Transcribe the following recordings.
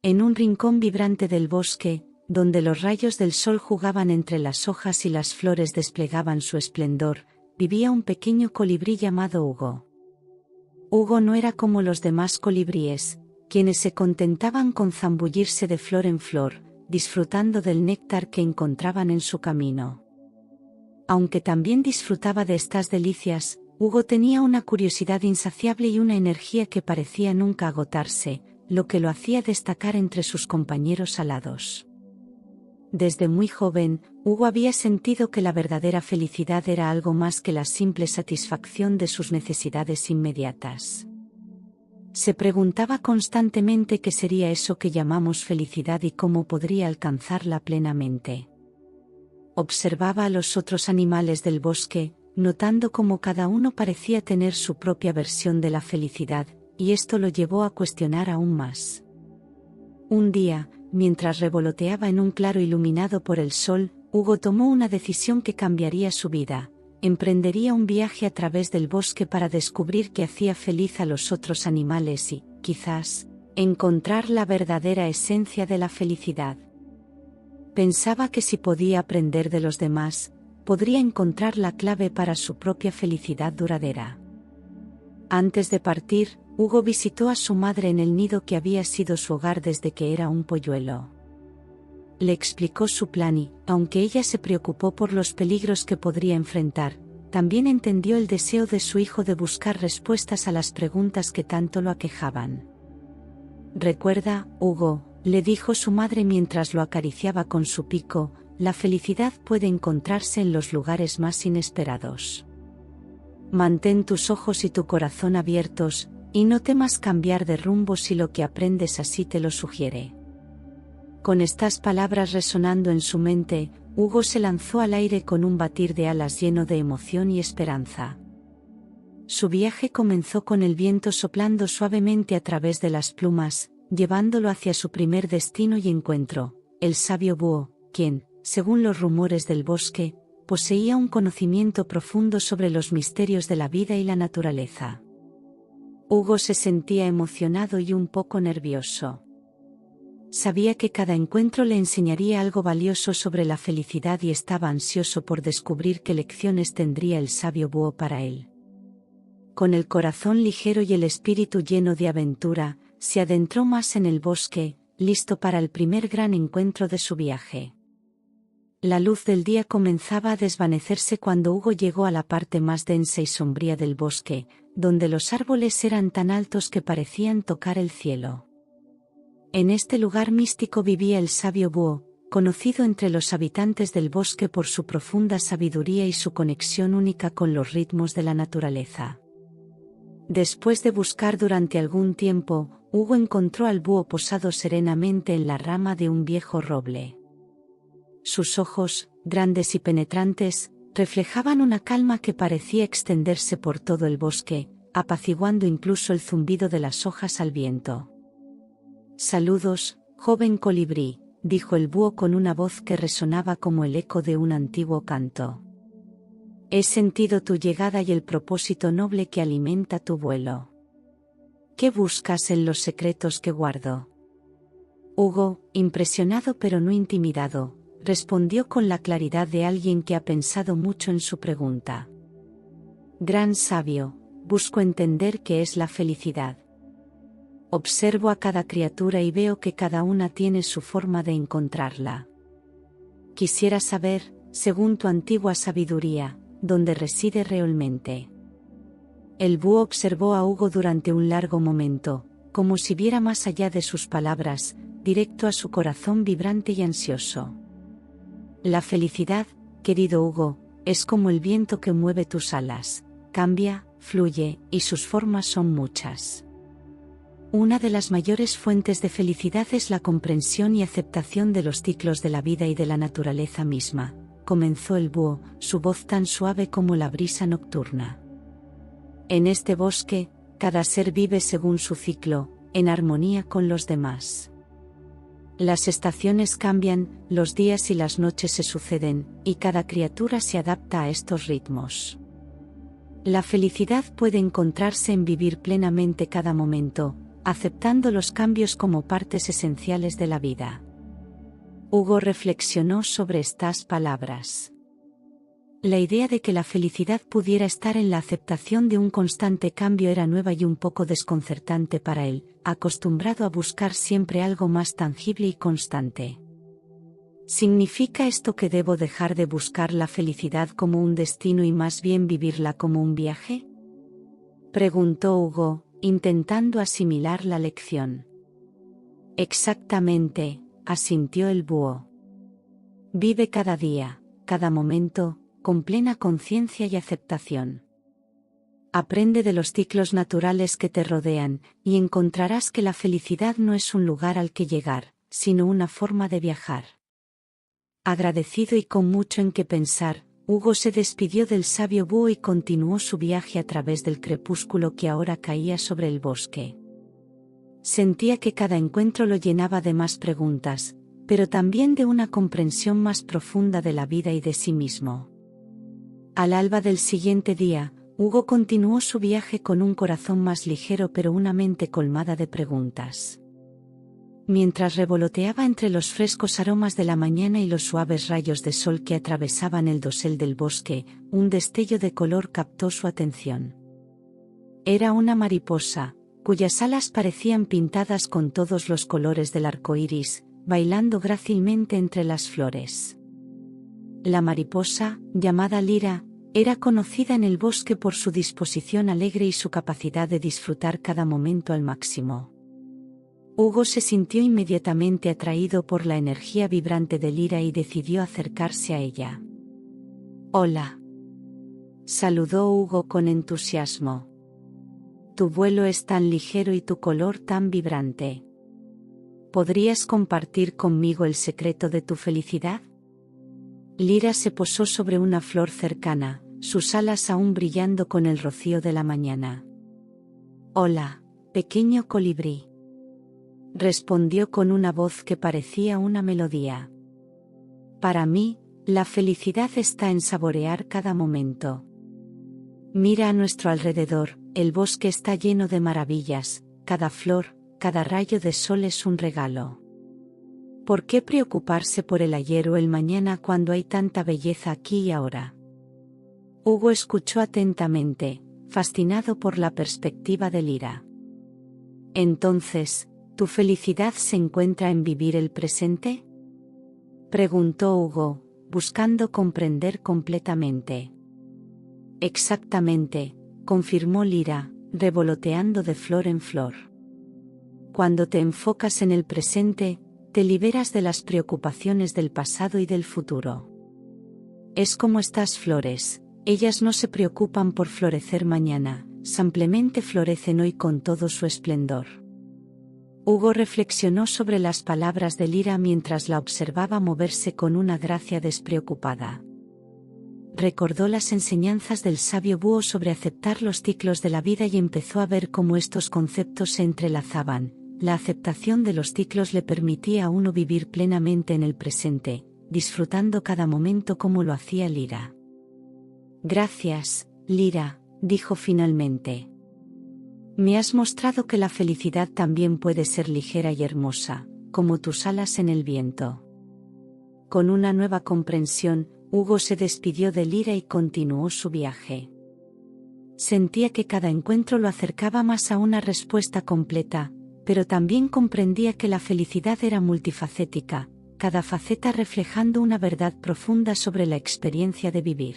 En un rincón vibrante del bosque, donde los rayos del sol jugaban entre las hojas y las flores desplegaban su esplendor, vivía un pequeño colibrí llamado Hugo. Hugo no era como los demás colibríes, quienes se contentaban con zambullirse de flor en flor, disfrutando del néctar que encontraban en su camino. Aunque también disfrutaba de estas delicias, Hugo tenía una curiosidad insaciable y una energía que parecía nunca agotarse, lo que lo hacía destacar entre sus compañeros alados. Desde muy joven, Hugo había sentido que la verdadera felicidad era algo más que la simple satisfacción de sus necesidades inmediatas. Se preguntaba constantemente qué sería eso que llamamos felicidad y cómo podría alcanzarla plenamente. Observaba a los otros animales del bosque, notando cómo cada uno parecía tener su propia versión de la felicidad, y esto lo llevó a cuestionar aún más. Un día, mientras revoloteaba en un claro iluminado por el sol, Hugo tomó una decisión que cambiaría su vida. Emprendería un viaje a través del bosque para descubrir qué hacía feliz a los otros animales y, quizás, encontrar la verdadera esencia de la felicidad. Pensaba que si podía aprender de los demás, podría encontrar la clave para su propia felicidad duradera. Antes de partir, Hugo visitó a su madre en el nido que había sido su hogar desde que era un polluelo. Le explicó su plan y, aunque ella se preocupó por los peligros que podría enfrentar, también entendió el deseo de su hijo de buscar respuestas a las preguntas que tanto lo aquejaban. «Recuerda, Hugo», le dijo su madre mientras lo acariciaba con su pico, «la felicidad puede encontrarse en los lugares más inesperados. Mantén tus ojos y tu corazón abiertos, y no temas cambiar de rumbo si lo que aprendes así te lo sugiere». Con estas palabras resonando en su mente, Hugo se lanzó al aire con un batir de alas lleno de emoción y esperanza. Su viaje comenzó con el viento soplando suavemente a través de las plumas, llevándolo hacia su primer destino y encuentro, el sabio búho, quien, según los rumores del bosque, poseía un conocimiento profundo sobre los misterios de la vida y la naturaleza. Hugo se sentía emocionado y un poco nervioso. Sabía que cada encuentro le enseñaría algo valioso sobre la felicidad y estaba ansioso por descubrir qué lecciones tendría el sabio búho para él. Con el corazón ligero y el espíritu lleno de aventura, se adentró más en el bosque, listo para el primer gran encuentro de su viaje. La luz del día comenzaba a desvanecerse cuando Hugo llegó a la parte más densa y sombría del bosque, donde los árboles eran tan altos que parecían tocar el cielo. En este lugar místico vivía el sabio búho, conocido entre los habitantes del bosque por su profunda sabiduría y su conexión única con los ritmos de la naturaleza. Después de buscar durante algún tiempo, Hugo encontró al búho posado serenamente en la rama de un viejo roble. Sus ojos, grandes y penetrantes, reflejaban una calma que parecía extenderse por todo el bosque, apaciguando incluso el zumbido de las hojas al viento. «Saludos, joven colibrí», dijo el búho con una voz que resonaba como el eco de un antiguo canto. «He sentido tu llegada y el propósito noble que alimenta tu vuelo. ¿Qué buscas en los secretos que guardo?» Hugo, impresionado pero no intimidado, respondió con la claridad de alguien que ha pensado mucho en su pregunta. «Gran sabio, busco entender qué es la felicidad. Observo a cada criatura y veo que cada una tiene su forma de encontrarla. Quisiera saber, según tu antigua sabiduría, dónde reside realmente». El búho observó a Hugo durante un largo momento, como si viera más allá de sus palabras, directo a su corazón vibrante y ansioso. «La felicidad, querido Hugo, es como el viento que mueve tus alas, cambia, fluye, y sus formas son muchas. Una de las mayores fuentes de felicidad es la comprensión y aceptación de los ciclos de la vida y de la naturaleza misma», comenzó el búho, su voz tan suave como la brisa nocturna. «En este bosque, cada ser vive según su ciclo, en armonía con los demás. Las estaciones cambian, los días y las noches se suceden, y cada criatura se adapta a estos ritmos. La felicidad puede encontrarse en vivir plenamente cada momento, aceptando los cambios como partes esenciales de la vida. Hugo reflexionó sobre estas palabras. La idea de que la felicidad pudiera estar en la aceptación de un constante cambio era nueva y un poco desconcertante para él, acostumbrado a buscar siempre algo más tangible y constante. ¿Significa esto que debo dejar de buscar la felicidad como un destino y más bien vivirla como un viaje? Preguntó Hugo, intentando asimilar la lección. Exactamente, asintió el búho. Vive cada día, cada momento, con plena conciencia y aceptación. Aprende de los ciclos naturales que te rodean, y encontrarás que la felicidad no es un lugar al que llegar, sino una forma de viajar. Agradecido y con mucho en qué pensar, Hugo se despidió del sabio búho y continuó su viaje a través del crepúsculo que ahora caía sobre el bosque. Sentía que cada encuentro lo llenaba de más preguntas, pero también de una comprensión más profunda de la vida y de sí mismo. Al alba del siguiente día, Hugo continuó su viaje con un corazón más ligero pero una mente colmada de preguntas. Mientras revoloteaba entre los frescos aromas de la mañana y los suaves rayos de sol que atravesaban el dosel del bosque, un destello de color captó su atención. Era una mariposa, cuyas alas parecían pintadas con todos los colores del arco iris, bailando grácilmente entre las flores. La mariposa, llamada Lira, era conocida en el bosque por su disposición alegre y su capacidad de disfrutar cada momento al máximo. Hugo se sintió inmediatamente atraído por la energía vibrante de Lira y decidió acercarse a ella. «Hola», saludó Hugo con entusiasmo. «Tu vuelo es tan ligero y tu color tan vibrante. ¿Podrías compartir conmigo el secreto de tu felicidad?» Lira se posó sobre una flor cercana, sus alas aún brillando con el rocío de la mañana. «Hola, pequeño colibrí», respondió con una voz que parecía una melodía. «Para mí, la felicidad está en saborear cada momento. Mira a nuestro alrededor, el bosque está lleno de maravillas, cada flor, cada rayo de sol es un regalo. ¿Por qué preocuparse por el ayer o el mañana cuando hay tanta belleza aquí y ahora?» Hugo escuchó atentamente, fascinado por la perspectiva de Lira. «Entonces, ¿tu felicidad se encuentra en vivir el presente?», preguntó Hugo, buscando comprender completamente. «Exactamente», confirmó Lira, revoloteando de flor en flor. «Cuando te enfocas en el presente, te liberas de las preocupaciones del pasado y del futuro. Es como estas flores, ellas no se preocupan por florecer mañana, simplemente florecen hoy con todo su esplendor». Hugo reflexionó sobre las palabras de Lira mientras la observaba moverse con una gracia despreocupada. Recordó las enseñanzas del sabio búho sobre aceptar los ciclos de la vida y empezó a ver cómo estos conceptos se entrelazaban. La aceptación de los ciclos le permitía a uno vivir plenamente en el presente, disfrutando cada momento como lo hacía Lira. «Gracias, Lira», dijo finalmente. «Me has mostrado que la felicidad también puede ser ligera y hermosa, como tus alas en el viento». Con una nueva comprensión, Hugo se despidió de Lira y continuó su viaje. Sentía que cada encuentro lo acercaba más a una respuesta completa, pero también comprendía que la felicidad era multifacética, cada faceta reflejando una verdad profunda sobre la experiencia de vivir.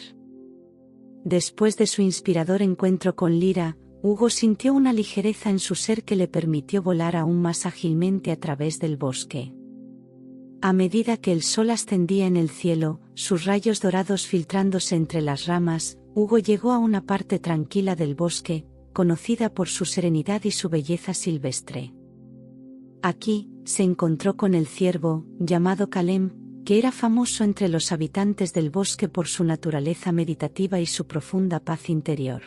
Después de su inspirador encuentro con Lira, Hugo sintió una ligereza en su ser que le permitió volar aún más ágilmente a través del bosque. A medida que el sol ascendía en el cielo, sus rayos dorados filtrándose entre las ramas, Hugo llegó a una parte tranquila del bosque, conocida por su serenidad y su belleza silvestre. Aquí, se encontró con el ciervo, llamado Kalem, que era famoso entre los habitantes del bosque por su naturaleza meditativa y su profunda paz interior.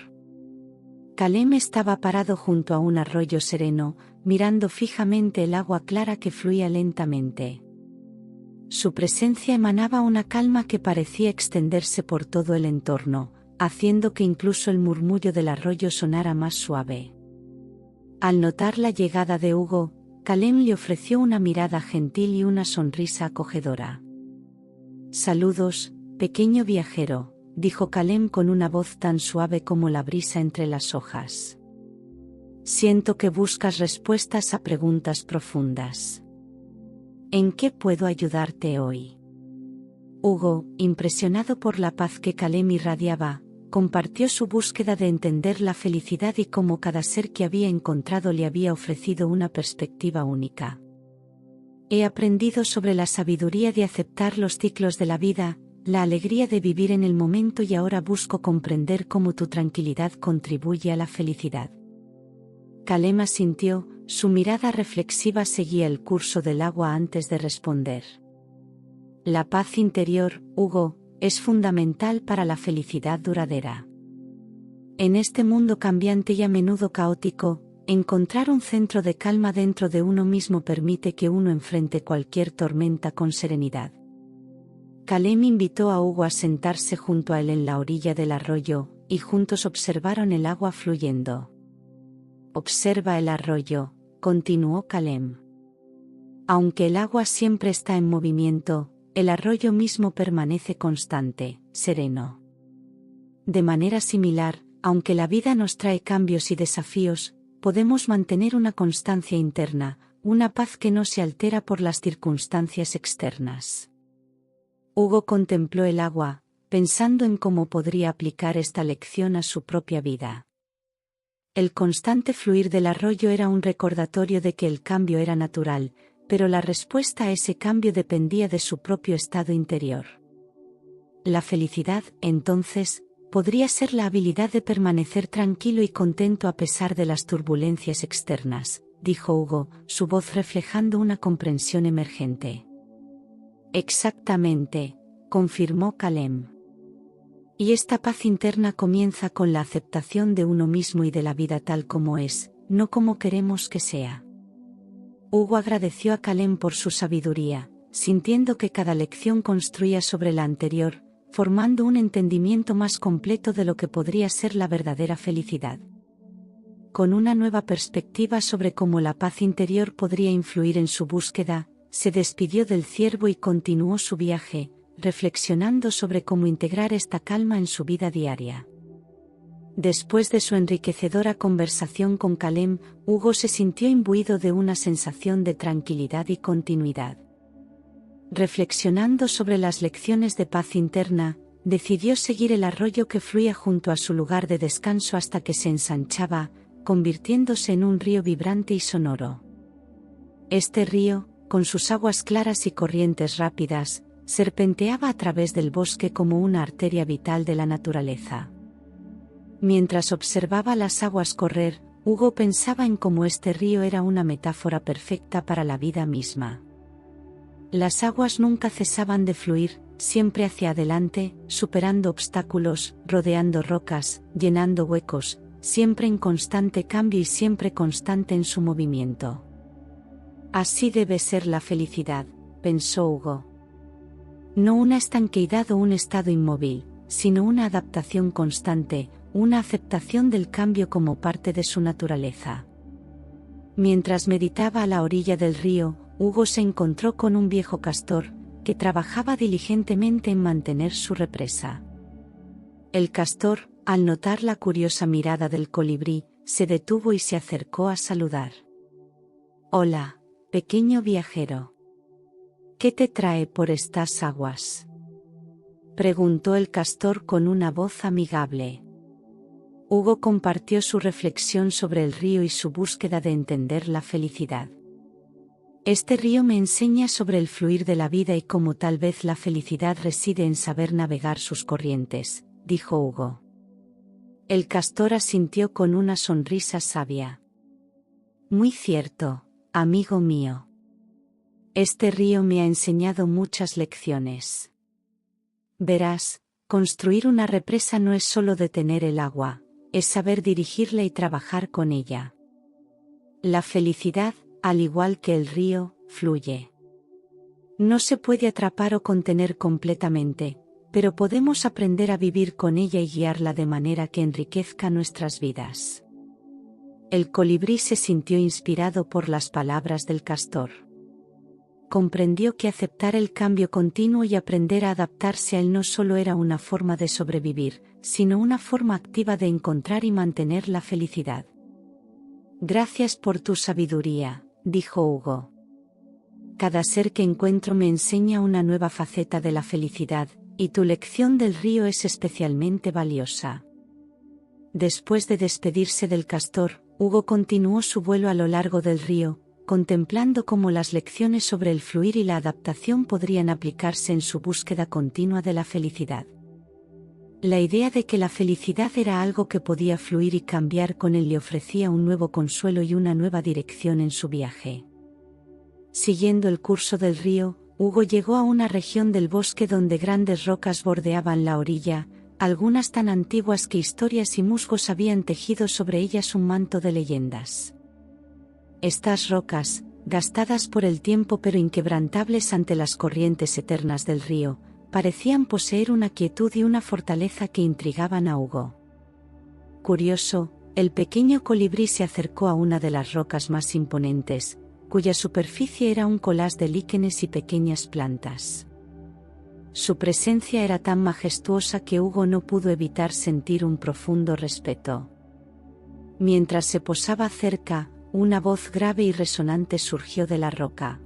Kalem estaba parado junto a un arroyo sereno, mirando fijamente el agua clara que fluía lentamente. Su presencia emanaba una calma que parecía extenderse por todo el entorno, haciendo que incluso el murmullo del arroyo sonara más suave. Al notar la llegada de Hugo, Calem le ofreció una mirada gentil y una sonrisa acogedora. «Saludos, pequeño viajero», dijo Calem con una voz tan suave como la brisa entre las hojas. «Siento que buscas respuestas a preguntas profundas. ¿En qué puedo ayudarte hoy?» Hugo, impresionado por la paz que Calem irradiaba, compartió su búsqueda de entender la felicidad y cómo cada ser que había encontrado le había ofrecido una perspectiva única. «He aprendido sobre la sabiduría de aceptar los ciclos de la vida, la alegría de vivir en el momento y ahora busco comprender cómo tu tranquilidad contribuye a la felicidad». Calem asintió, su mirada reflexiva seguía el curso del agua antes de responder. «La paz interior, Hugo, es fundamental para la felicidad duradera. En este mundo cambiante y a menudo caótico, encontrar un centro de calma dentro de uno mismo permite que uno enfrente cualquier tormenta con serenidad». Calem invitó a Hugo a sentarse junto a él en la orilla del arroyo, y juntos observaron el agua fluyendo. «Observa el arroyo», continuó Calem. «Aunque el agua siempre está en movimiento, el arroyo mismo permanece constante, sereno. De manera similar, aunque la vida nos trae cambios y desafíos, podemos mantener una constancia interna, una paz que no se altera por las circunstancias externas». Hugo contempló el agua, pensando en cómo podría aplicar esta lección a su propia vida. El constante fluir del arroyo era un recordatorio de que el cambio era natural, pero la respuesta a ese cambio dependía de su propio estado interior. La felicidad, entonces, podría ser la habilidad de permanecer tranquilo y contento a pesar de las turbulencias externas, dijo Hugo, su voz reflejando una comprensión emergente. «Exactamente», confirmó Calem. «Y esta paz interna comienza con la aceptación de uno mismo y de la vida tal como es, no como queremos que sea». Hugo agradeció a Calem por su sabiduría, sintiendo que cada lección construía sobre la anterior, formando un entendimiento más completo de lo que podría ser la verdadera felicidad. Con una nueva perspectiva sobre cómo la paz interior podría influir en su búsqueda, se despidió del ciervo y continuó su viaje, reflexionando sobre cómo integrar esta calma en su vida diaria. Después de su enriquecedora conversación con Calem, Hugo se sintió imbuido de una sensación de tranquilidad y continuidad. Reflexionando sobre las lecciones de paz interna, decidió seguir el arroyo que fluía junto a su lugar de descanso hasta que se ensanchaba, convirtiéndose en un río vibrante y sonoro. Este río, con sus aguas claras y corrientes rápidas, serpenteaba a través del bosque como una arteria vital de la naturaleza. Mientras observaba las aguas correr, Hugo pensaba en cómo este río era una metáfora perfecta para la vida misma. Las aguas nunca cesaban de fluir, siempre hacia adelante, superando obstáculos, rodeando rocas, llenando huecos, siempre en constante cambio y siempre constante en su movimiento. «Así debe ser la felicidad», pensó Hugo. «No una estanqueidad o un estado inmóvil, sino una adaptación constante, una aceptación del cambio como parte de su naturaleza». Mientras meditaba a la orilla del río, Hugo se encontró con un viejo castor, que trabajaba diligentemente en mantener su represa. El castor, al notar la curiosa mirada del colibrí, se detuvo y se acercó a saludar. «Hola, pequeño viajero. ¿Qué te trae por estas aguas?», preguntó el castor con una voz amigable. Hugo compartió su reflexión sobre el río y su búsqueda de entender la felicidad. «Este río me enseña sobre el fluir de la vida y cómo tal vez la felicidad reside en saber navegar sus corrientes», dijo Hugo. El castor asintió con una sonrisa sabia. «Muy cierto, amigo mío. Este río me ha enseñado muchas lecciones. Verás, construir una represa no es solo detener el agua, es saber dirigirla y trabajar con ella. La felicidad, al igual que el río, fluye. No se puede atrapar o contener completamente, pero podemos aprender a vivir con ella y guiarla de manera que enriquezca nuestras vidas. El colibrí se sintió inspirado por las palabras del castor. Comprendió que aceptar el cambio continuo y aprender a adaptarse a él no solo era una forma de sobrevivir, sino una forma activa de encontrar y mantener la felicidad. Gracias por tu sabiduría, dijo Hugo. Cada ser que encuentro me enseña una nueva faceta de la felicidad, y tu lección del río es especialmente valiosa. Después de despedirse del castor, Hugo continuó su vuelo a lo largo del río, contemplando cómo las lecciones sobre el fluir y la adaptación podrían aplicarse en su búsqueda continua de la felicidad. La idea de que la felicidad era algo que podía fluir y cambiar con él le ofrecía un nuevo consuelo y una nueva dirección en su viaje. Siguiendo el curso del río, Hugo llegó a una región del bosque donde grandes rocas bordeaban la orilla, algunas tan antiguas que historias y musgos habían tejido sobre ellas un manto de leyendas. Estas rocas, gastadas por el tiempo pero inquebrantables ante las corrientes eternas del río, parecían poseer una quietud y una fortaleza que intrigaban a Hugo. Curioso, el pequeño colibrí se acercó a una de las rocas más imponentes, cuya superficie era un collage de líquenes y pequeñas plantas. Su presencia era tan majestuosa que Hugo no pudo evitar sentir un profundo respeto. Mientras se posaba cerca, una voz grave y resonante surgió de la roca.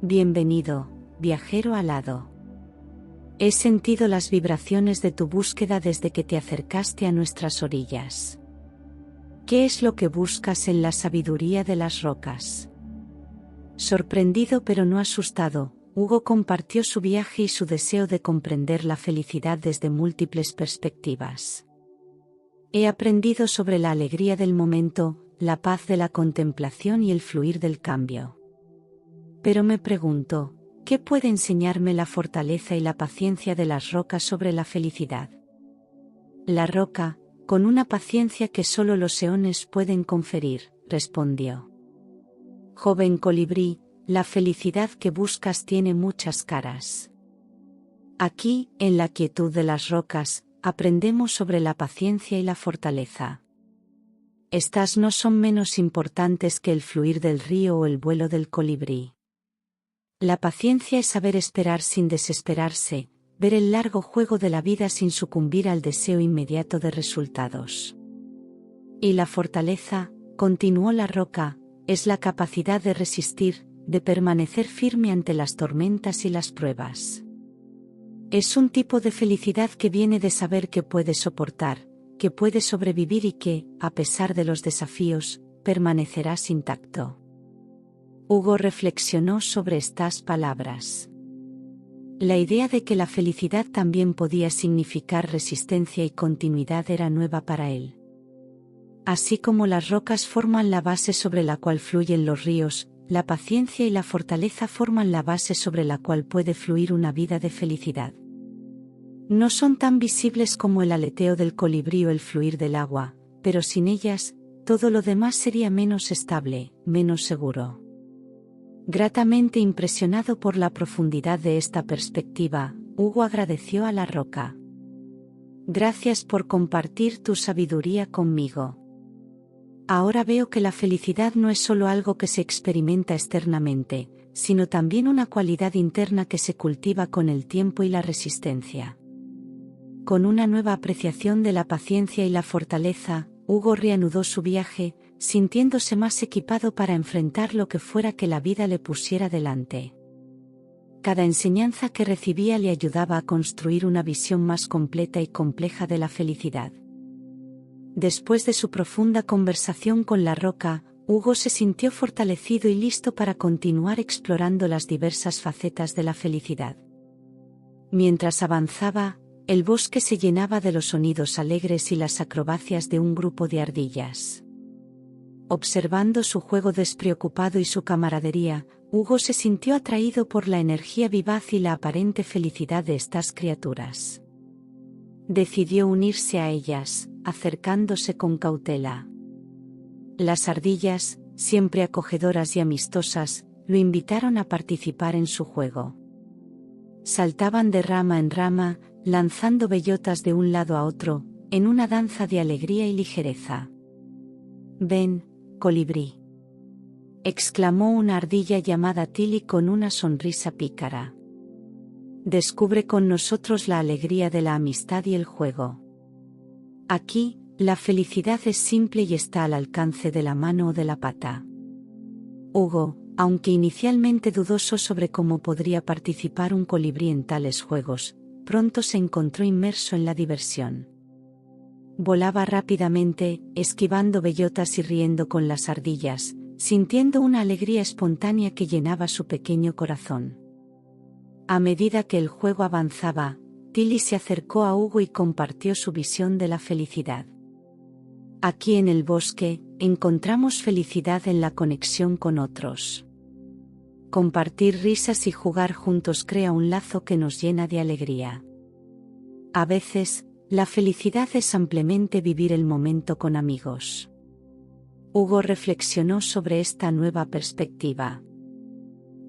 Bienvenido, viajero alado. He sentido las vibraciones de tu búsqueda desde que te acercaste a nuestras orillas. ¿Qué es lo que buscas en la sabiduría de las rocas? Sorprendido pero no asustado, Hugo compartió su viaje y su deseo de comprender la felicidad desde múltiples perspectivas. He aprendido sobre la alegría del momento, la paz de la contemplación y el fluir del cambio. Pero me pregunto, ¿qué puede enseñarme la fortaleza y la paciencia de las rocas sobre la felicidad? La roca, con una paciencia que solo los eones pueden conferir, respondió. Joven colibrí, la felicidad que buscas tiene muchas caras. Aquí, en la quietud de las rocas, aprendemos sobre la paciencia y la fortaleza. Estas no son menos importantes que el fluir del río o el vuelo del colibrí. La paciencia es saber esperar sin desesperarse, ver el largo juego de la vida sin sucumbir al deseo inmediato de resultados. Y la fortaleza, continuó la roca, es la capacidad de resistir, de permanecer firme ante las tormentas y las pruebas. Es un tipo de felicidad que viene de saber que puedes soportar, que puedes sobrevivir y que, a pesar de los desafíos, permanecerás intacto. Hugo reflexionó sobre estas palabras. La idea de que la felicidad también podía significar resistencia y continuidad era nueva para él. Así como las rocas forman la base sobre la cual fluyen los ríos, la paciencia y la fortaleza forman la base sobre la cual puede fluir una vida de felicidad. No son tan visibles como el aleteo del colibrí o el fluir del agua, pero sin ellas, todo lo demás sería menos estable, menos seguro. Gratamente impresionado por la profundidad de esta perspectiva, Hugo agradeció a la roca. Gracias por compartir tu sabiduría conmigo. Ahora veo que la felicidad no es solo algo que se experimenta externamente, sino también una cualidad interna que se cultiva con el tiempo y la resistencia. Con una nueva apreciación de la paciencia y la fortaleza, Hugo reanudó su viaje, sintiéndose más equipado para enfrentar lo que fuera que la vida le pusiera delante. Cada enseñanza que recibía le ayudaba a construir una visión más completa y compleja de la felicidad. Después de su profunda conversación con la roca, Hugo se sintió fortalecido y listo para continuar explorando las diversas facetas de la felicidad. Mientras avanzaba, el bosque se llenaba de los sonidos alegres y las acrobacias de un grupo de ardillas. Observando su juego despreocupado y su camaradería, Hugo se sintió atraído por la energía vivaz y la aparente felicidad de estas criaturas. Decidió unirse a ellas, acercándose con cautela. Las ardillas, siempre acogedoras y amistosas, lo invitaron a participar en su juego. Saltaban de rama en rama, lanzando bellotas de un lado a otro, en una danza de alegría y ligereza. Ven, colibrí, exclamó una ardilla llamada Tilly con una sonrisa pícara. Descubre con nosotros la alegría de la amistad y el juego. Aquí, la felicidad es simple y está al alcance de la mano o de la pata. Hugo, aunque inicialmente dudoso sobre cómo podría participar un colibrí en tales juegos, pronto se encontró inmerso en la diversión. Volaba rápidamente, esquivando bellotas y riendo con las ardillas, sintiendo una alegría espontánea que llenaba su pequeño corazón. A medida que el juego avanzaba, Tilly se acercó a Hugo y compartió su visión de la felicidad. Aquí en el bosque, encontramos felicidad en la conexión con otros. Compartir risas y jugar juntos crea un lazo que nos llena de alegría. A veces, la felicidad es simplemente vivir el momento con amigos. Hugo reflexionó sobre esta nueva perspectiva.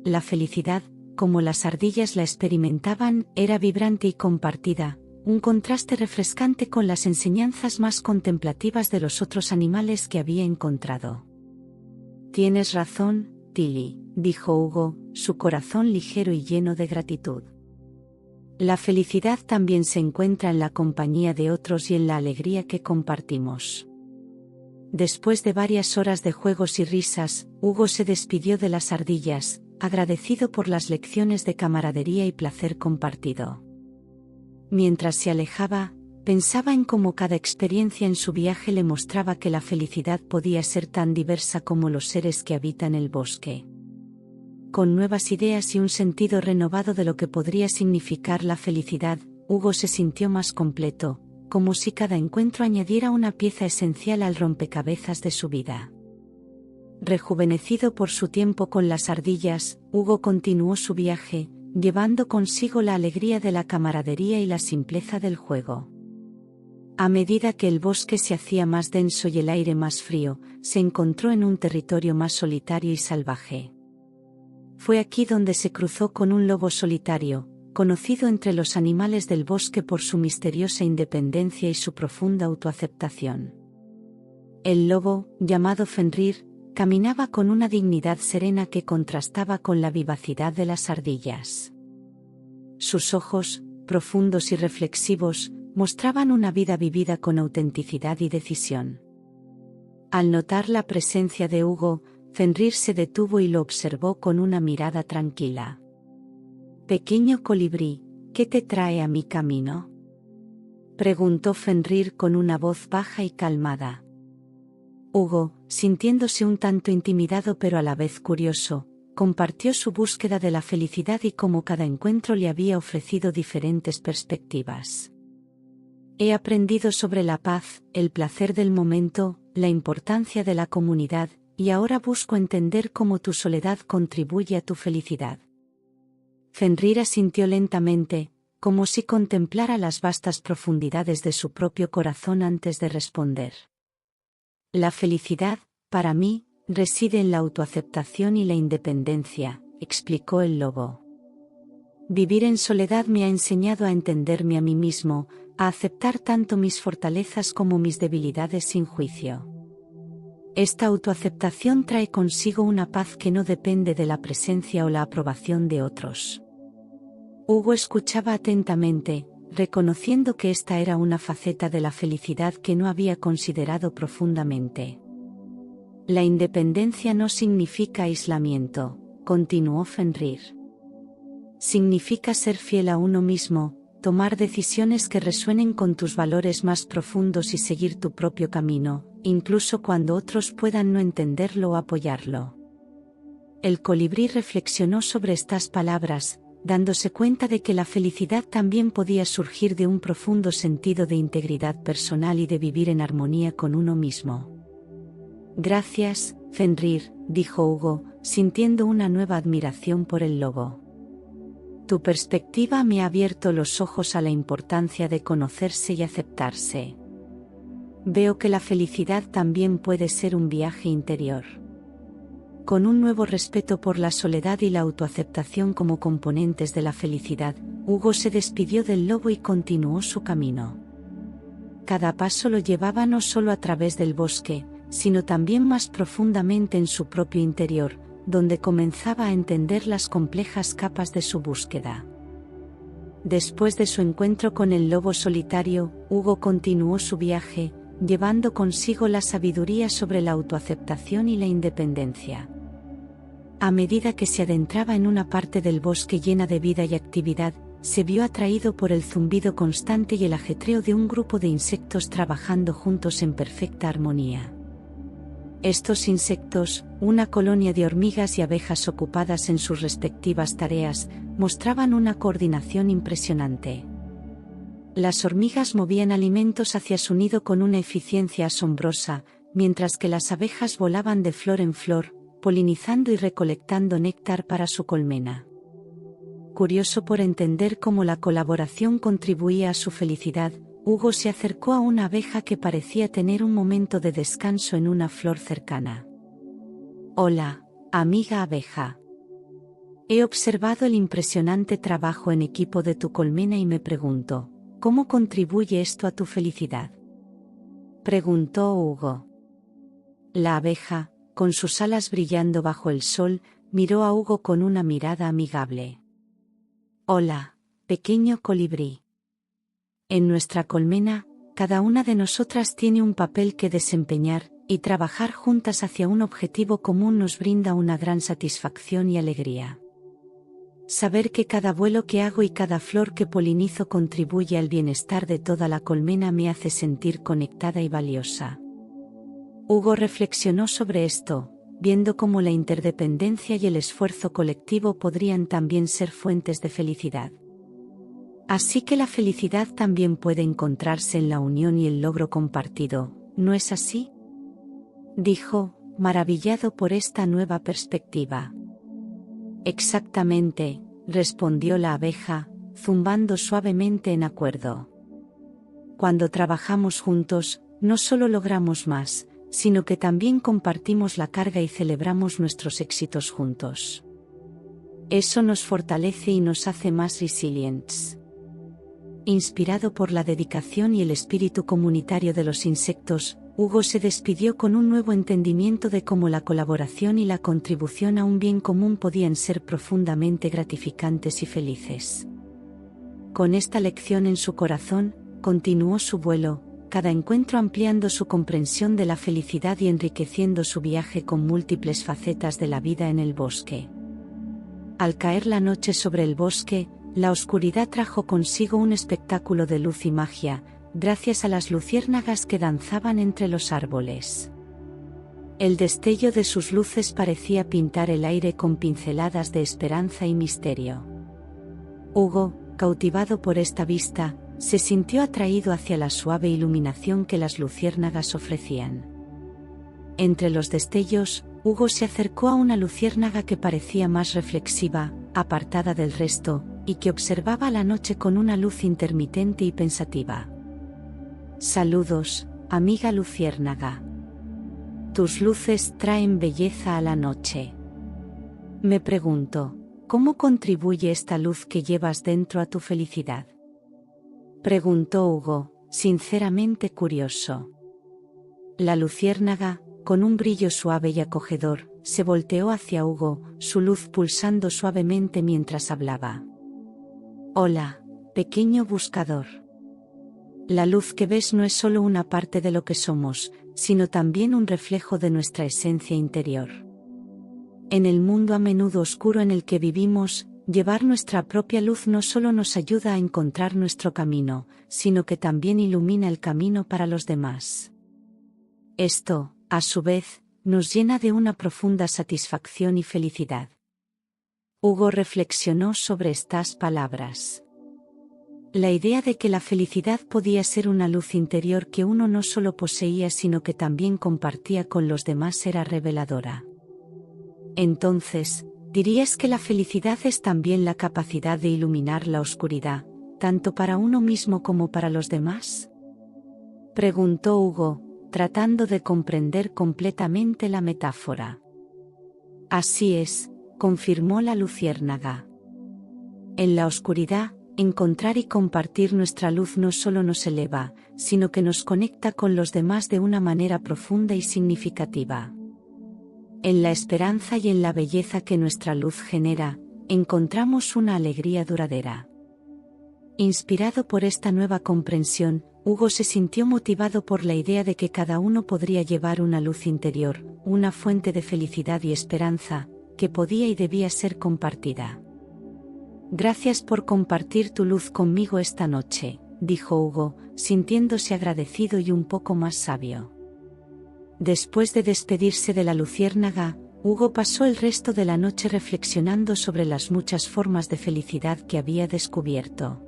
La felicidad, como las ardillas la experimentaban, era vibrante y compartida, un contraste refrescante con las enseñanzas más contemplativas de los otros animales que había encontrado. Tienes razón, Tilly, dijo Hugo, su corazón ligero y lleno de gratitud. La felicidad también se encuentra en la compañía de otros y en la alegría que compartimos. Después de varias horas de juegos y risas, Hugo se despidió de las ardillas, agradecido por las lecciones de camaradería y placer compartido. Mientras se alejaba, pensaba en cómo cada experiencia en su viaje le mostraba que la felicidad podía ser tan diversa como los seres que habitan el bosque. Con nuevas ideas y un sentido renovado de lo que podría significar la felicidad, Hugo se sintió más completo, como si cada encuentro añadiera una pieza esencial al rompecabezas de su vida. Rejuvenecido por su tiempo con las ardillas, Hugo continuó su viaje, llevando consigo la alegría de la camaradería y la simpleza del juego. A medida que el bosque se hacía más denso y el aire más frío, se encontró en un territorio más solitario y salvaje. Fue aquí donde se cruzó con un lobo solitario, conocido entre los animales del bosque por su misteriosa independencia y su profunda autoaceptación. El lobo, llamado Fenrir, caminaba con una dignidad serena que contrastaba con la vivacidad de las ardillas. Sus ojos, profundos y reflexivos, mostraban una vida vivida con autenticidad y decisión. Al notar la presencia de Hugo, Fenrir se detuvo y lo observó con una mirada tranquila. «Pequeño colibrí, ¿qué te trae a mi camino?», preguntó Fenrir con una voz baja y calmada. Hugo, sintiéndose un tanto intimidado pero a la vez curioso, compartió su búsqueda de la felicidad y cómo cada encuentro le había ofrecido diferentes perspectivas. «He aprendido sobre la paz, el placer del momento, la importancia de la comunidad, y ahora busco entender cómo tu soledad contribuye a tu felicidad». Fenrir asintió lentamente, como si contemplara las vastas profundidades de su propio corazón antes de responder. «La felicidad, para mí, reside en la autoaceptación y la independencia», explicó el lobo. «Vivir en soledad me ha enseñado a entenderme a mí mismo, a aceptar tanto mis fortalezas como mis debilidades sin juicio. Esta autoaceptación trae consigo una paz que no depende de la presencia o la aprobación de otros». Hugo escuchaba atentamente, reconociendo que esta era una faceta de la felicidad que no había considerado profundamente. «La independencia no significa aislamiento», continuó Fenrir. «Significa ser fiel a uno mismo, tomar decisiones que resuenen con tus valores más profundos y seguir tu propio camino, incluso cuando otros puedan no entenderlo o apoyarlo». El colibrí reflexionó sobre estas palabras, dándose cuenta de que la felicidad también podía surgir de un profundo sentido de integridad personal y de vivir en armonía con uno mismo. «Gracias, Fenrir», dijo Hugo, sintiendo una nueva admiración por el lobo. «Tu perspectiva me ha abierto los ojos a la importancia de conocerse y aceptarse. Veo que la felicidad también puede ser un viaje interior». Con un nuevo respeto por la soledad y la autoaceptación como componentes de la felicidad, Hugo se despidió del lobo y continuó su camino. Cada paso lo llevaba no solo a través del bosque, sino también más profundamente en su propio interior, donde comenzaba a entender las complejas capas de su búsqueda. Después de su encuentro con el lobo solitario, Hugo continuó su viaje, llevando consigo la sabiduría sobre la autoaceptación y la independencia. A medida que se adentraba en una parte del bosque llena de vida y actividad, se vio atraído por el zumbido constante y el ajetreo de un grupo de insectos trabajando juntos en perfecta armonía. Estos insectos, una colonia de hormigas y abejas ocupadas en sus respectivas tareas, mostraban una coordinación impresionante. Las hormigas movían alimentos hacia su nido con una eficiencia asombrosa, mientras que las abejas volaban de flor en flor, polinizando y recolectando néctar para su colmena. Curioso por entender cómo la colaboración contribuía a su felicidad, Hugo se acercó a una abeja que parecía tener un momento de descanso en una flor cercana. «Hola, amiga abeja. He observado el impresionante trabajo en equipo de tu colmena y me pregunto, ¿cómo contribuye esto a tu felicidad?», preguntó Hugo. La abeja, con sus alas brillando bajo el sol, miró a Hugo con una mirada amigable. «Hola, pequeño colibrí. En nuestra colmena, cada una de nosotras tiene un papel que desempeñar, y trabajar juntas hacia un objetivo común nos brinda una gran satisfacción y alegría. Saber que cada vuelo que hago y cada flor que polinizo contribuye al bienestar de toda la colmena me hace sentir conectada y valiosa». Hugo reflexionó sobre esto, viendo cómo la interdependencia y el esfuerzo colectivo podrían también ser fuentes de felicidad. Así que la felicidad también puede encontrarse en la unión y el logro compartido, ¿no es así?, dijo, maravillado por esta nueva perspectiva. Exactamente, respondió la abeja, zumbando suavemente en acuerdo. Cuando trabajamos juntos, no solo logramos más, sino que también compartimos la carga y celebramos nuestros éxitos juntos. Eso nos fortalece y nos hace más resilientes. Inspirado por la dedicación y el espíritu comunitario de los insectos, Hugo se despidió con un nuevo entendimiento de cómo la colaboración y la contribución a un bien común podían ser profundamente gratificantes y felices. Con esta lección en su corazón, continuó su vuelo, cada encuentro ampliando su comprensión de la felicidad y enriqueciendo su viaje con múltiples facetas de la vida en el bosque. Al caer la noche sobre el bosque, la oscuridad trajo consigo un espectáculo de luz y magia, gracias a las luciérnagas que danzaban entre los árboles. El destello de sus luces parecía pintar el aire con pinceladas de esperanza y misterio. Hugo, cautivado por esta vista, se sintió atraído hacia la suave iluminación que las luciérnagas ofrecían. Entre los destellos, Hugo se acercó a una luciérnaga que parecía más reflexiva, apartada del resto, y que observaba la noche con una luz intermitente y pensativa. «Saludos, amiga luciérnaga. Tus luces traen belleza a la noche. Me pregunto, ¿cómo contribuye esta luz que llevas dentro a tu felicidad?», preguntó Hugo, sinceramente curioso. La luciérnaga, con un brillo suave y acogedor, se volteó hacia Hugo, su luz pulsando suavemente mientras hablaba. «Hola, pequeño buscador. La luz que ves no es solo una parte de lo que somos, sino también un reflejo de nuestra esencia interior. En el mundo a menudo oscuro en el que vivimos, llevar nuestra propia luz no solo nos ayuda a encontrar nuestro camino, sino que también ilumina el camino para los demás. Esto, a su vez, nos llena de una profunda satisfacción y felicidad». Hugo reflexionó sobre estas palabras. La idea de que la felicidad podía ser una luz interior que uno no solo poseía sino que también compartía con los demás era reveladora. Entonces, ¿dirías que la felicidad es también la capacidad de iluminar la oscuridad, tanto para uno mismo como para los demás?, preguntó Hugo, tratando de comprender completamente la metáfora. «Así es», confirmó la luciérnaga. «En la oscuridad, encontrar y compartir nuestra luz no solo nos eleva, sino que nos conecta con los demás de una manera profunda y significativa. En la esperanza y en la belleza que nuestra luz genera, encontramos una alegría duradera. Inspirado por esta nueva comprensión, Hugo se sintió motivado por la idea de que cada uno podría llevar una luz interior, una fuente de felicidad y esperanza, que podía y debía ser compartida. Gracias por compartir tu luz conmigo esta noche, dijo Hugo, sintiéndose agradecido y un poco más sabio. Después de despedirse de la luciérnaga, Hugo pasó el resto de la noche reflexionando sobre las muchas formas de felicidad que había descubierto.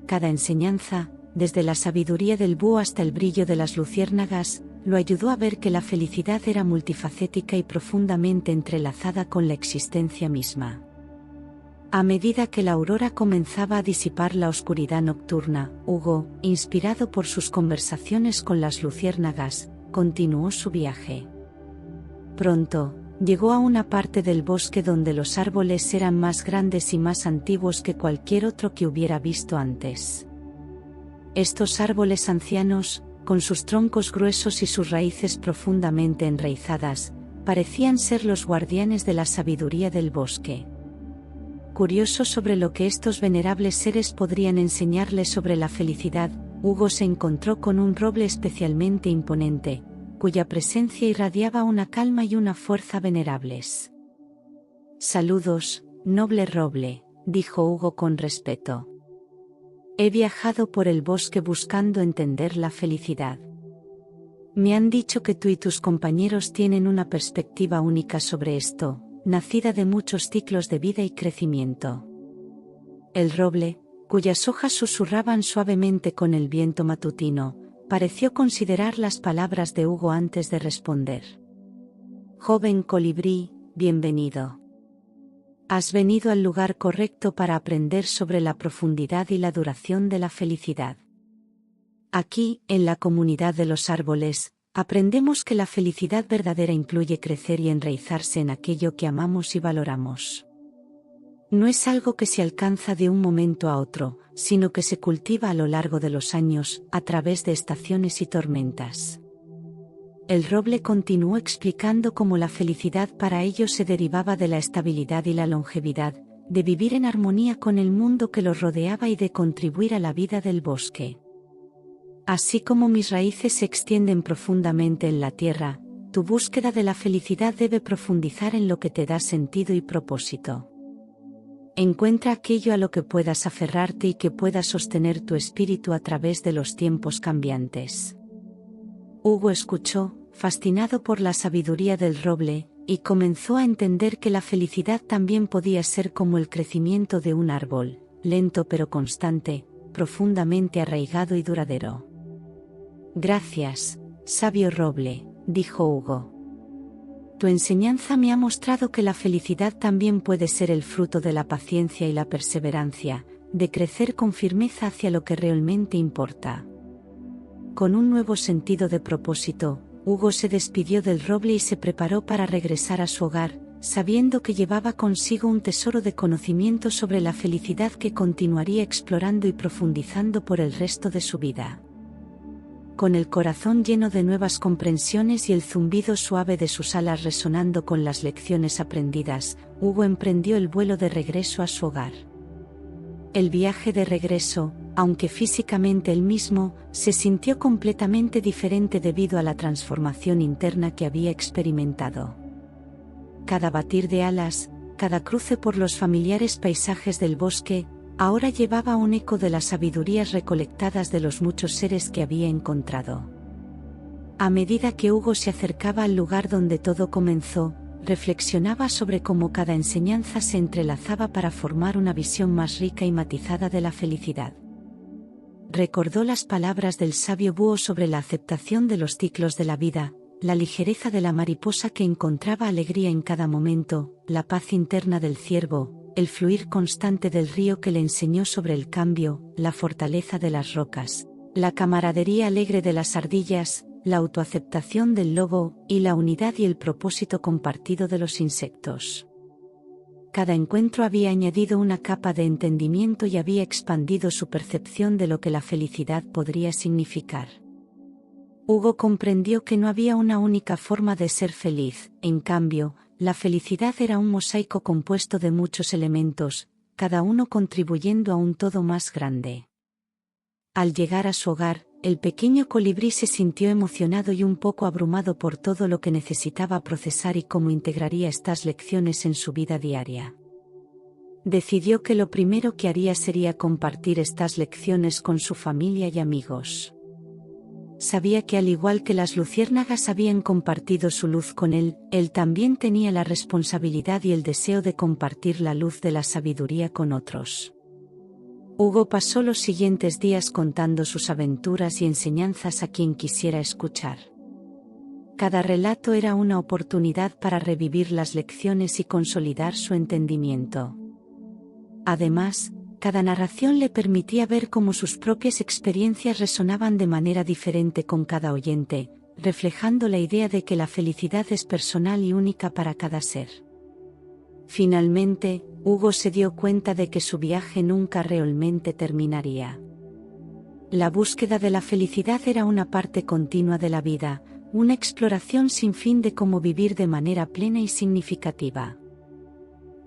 Cada enseñanza, desde la sabiduría del búho hasta el brillo de las luciérnagas, lo ayudó a ver que la felicidad era multifacética y profundamente entrelazada con la existencia misma. A medida que la aurora comenzaba a disipar la oscuridad nocturna, Hugo, inspirado por sus conversaciones con las luciérnagas, continuó su viaje. Pronto, llegó a una parte del bosque donde los árboles eran más grandes y más antiguos que cualquier otro que hubiera visto antes. Estos árboles ancianos, con sus troncos gruesos y sus raíces profundamente enraizadas, parecían ser los guardianes de la sabiduría del bosque. Curioso sobre lo que estos venerables seres podrían enseñarle sobre la felicidad, Hugo se encontró con un roble especialmente imponente, cuya presencia irradiaba una calma y una fuerza venerables. «Saludos, noble roble», dijo Hugo con respeto. «He viajado por el bosque buscando entender la felicidad. Me han dicho que tú y tus compañeros tienen una perspectiva única sobre esto, nacida de muchos ciclos de vida y crecimiento». El roble, cuyas hojas susurraban suavemente con el viento matutino, pareció considerar las palabras de Hugo antes de responder. «Joven colibrí, bienvenido. Has venido al lugar correcto para aprender sobre la profundidad y la duración de la felicidad. Aquí, en la comunidad de los árboles, aprendemos que la felicidad verdadera incluye crecer y enraizarse en aquello que amamos y valoramos. No es algo que se alcanza de un momento a otro, sino que se cultiva a lo largo de los años, a través de estaciones y tormentas». El roble continuó explicando cómo la felicidad para ellos se derivaba de la estabilidad y la longevidad, de vivir en armonía con el mundo que los rodeaba y de contribuir a la vida del bosque. «Así como mis raíces se extienden profundamente en la tierra, tu búsqueda de la felicidad debe profundizar en lo que te da sentido y propósito. Encuentra aquello a lo que puedas aferrarte y que pueda sostener tu espíritu a través de los tiempos cambiantes». Hugo escuchó, fascinado por la sabiduría del roble, y comenzó a entender que la felicidad también podía ser como el crecimiento de un árbol, lento pero constante, profundamente arraigado y duradero. «Gracias, sabio roble», dijo Hugo. «Tu enseñanza me ha mostrado que la felicidad también puede ser el fruto de la paciencia y la perseverancia, de crecer con firmeza hacia lo que realmente importa». Con un nuevo sentido de propósito, Hugo se despidió del roble y se preparó para regresar a su hogar, sabiendo que llevaba consigo un tesoro de conocimiento sobre la felicidad que continuaría explorando y profundizando por el resto de su vida. Con el corazón lleno de nuevas comprensiones y el zumbido suave de sus alas resonando con las lecciones aprendidas, Hugo emprendió el vuelo de regreso a su hogar. El viaje de regreso, aunque físicamente el mismo, se sintió completamente diferente debido a la transformación interna que había experimentado. Cada batir de alas, cada cruce por los familiares paisajes del bosque, ahora llevaba un eco de las sabidurías recolectadas de los muchos seres que había encontrado. A medida que Hugo se acercaba al lugar donde todo comenzó, reflexionaba sobre cómo cada enseñanza se entrelazaba para formar una visión más rica y matizada de la felicidad. Recordó las palabras del sabio búho sobre la aceptación de los ciclos de la vida, la ligereza de la mariposa que encontraba alegría en cada momento, la paz interna del ciervo, el fluir constante del río que le enseñó sobre el cambio, la fortaleza de las rocas, la camaradería alegre de las ardillas, la autoaceptación del lobo, y la unidad y el propósito compartido de los insectos. cada encuentro había añadido una capa de entendimiento y había expandido su percepción de lo que la felicidad podría significar. Hugo comprendió que no había una única forma de ser feliz, en cambio, la felicidad era un mosaico compuesto de muchos elementos, cada uno contribuyendo a un todo más grande. Al llegar a su hogar, el pequeño colibrí se sintió emocionado y un poco abrumado por todo lo que necesitaba procesar y cómo integraría estas lecciones en su vida diaria. Decidió que lo primero que haría sería compartir estas lecciones con su familia y amigos. Sabía que al igual que las luciérnagas habían compartido su luz con él también tenía la responsabilidad y el deseo de compartir la luz de la sabiduría con otros. Hugo pasó los siguientes días contando sus aventuras y enseñanzas a quien quisiera escuchar. Cada relato era una oportunidad para revivir las lecciones y consolidar su entendimiento. Además, cada narración le permitía ver cómo sus propias experiencias resonaban de manera diferente con cada oyente, reflejando la idea de que la felicidad es personal y única para cada ser. Finalmente, Hugo se dio cuenta de que su viaje nunca realmente terminaría. La búsqueda de la felicidad era una parte continua de la vida, una exploración sin fin de cómo vivir de manera plena y significativa.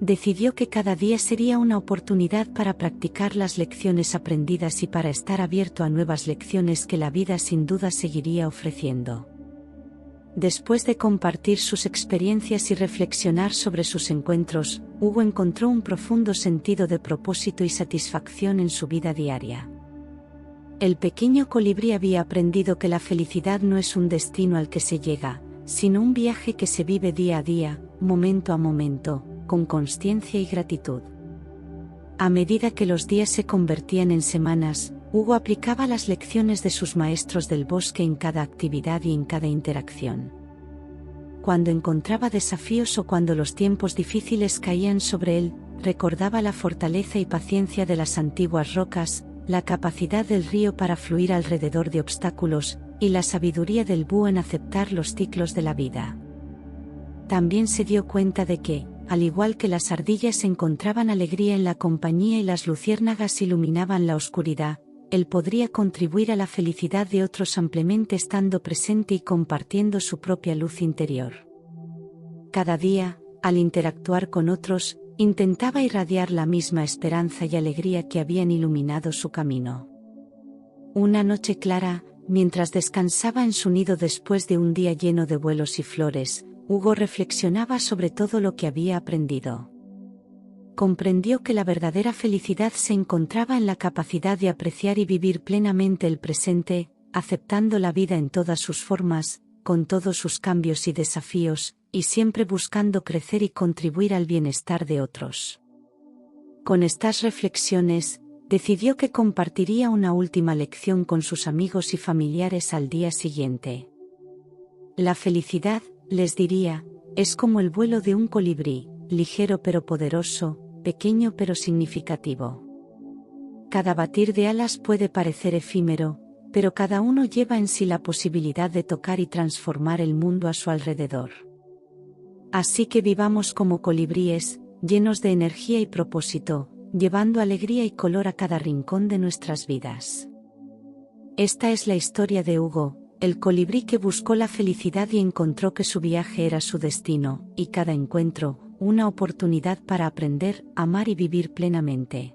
Decidió que cada día sería una oportunidad para practicar las lecciones aprendidas y para estar abierto a nuevas lecciones que la vida sin duda seguiría ofreciendo. Después de compartir sus experiencias y reflexionar sobre sus encuentros, Hugo encontró un profundo sentido de propósito y satisfacción en su vida diaria. El pequeño colibrí había aprendido que la felicidad no es un destino al que se llega, sino un viaje que se vive día a día, momento a momento, con consciencia y gratitud. A medida que los días se convertían en semanas, Hugo aplicaba las lecciones de sus maestros del bosque en cada actividad y en cada interacción. Cuando encontraba desafíos o cuando los tiempos difíciles caían sobre él, recordaba la fortaleza y paciencia de las antiguas rocas, la capacidad del río para fluir alrededor de obstáculos, y la sabiduría del búho en aceptar los ciclos de la vida. También se dio cuenta de que, al igual que las ardillas encontraban alegría en la compañía y las luciérnagas iluminaban la oscuridad, él podría contribuir a la felicidad de otros ampliamente estando presente y compartiendo su propia luz interior. Cada día, al interactuar con otros, intentaba irradiar la misma esperanza y alegría que habían iluminado su camino. Una noche clara, mientras descansaba en su nido después de un día lleno de vuelos y flores, Hugo reflexionaba sobre todo lo que había aprendido. Comprendió que la verdadera felicidad se encontraba en la capacidad de apreciar y vivir plenamente el presente, aceptando la vida en todas sus formas, con todos sus cambios y desafíos, y siempre buscando crecer y contribuir al bienestar de otros. Con estas reflexiones, decidió que compartiría una última lección con sus amigos y familiares al día siguiente. La felicidad, les diría, es como el vuelo de un colibrí, ligero pero poderoso, pequeño pero significativo. Cada batir de alas puede parecer efímero, pero cada uno lleva en sí la posibilidad de tocar y transformar el mundo a su alrededor. Así que vivamos como colibríes, llenos de energía y propósito, llevando alegría y color a cada rincón de nuestras vidas. Esta es la historia de Hugo, el colibrí que buscó la felicidad y encontró que su viaje era su destino, y cada encuentro, una oportunidad para aprender, amar y vivir plenamente.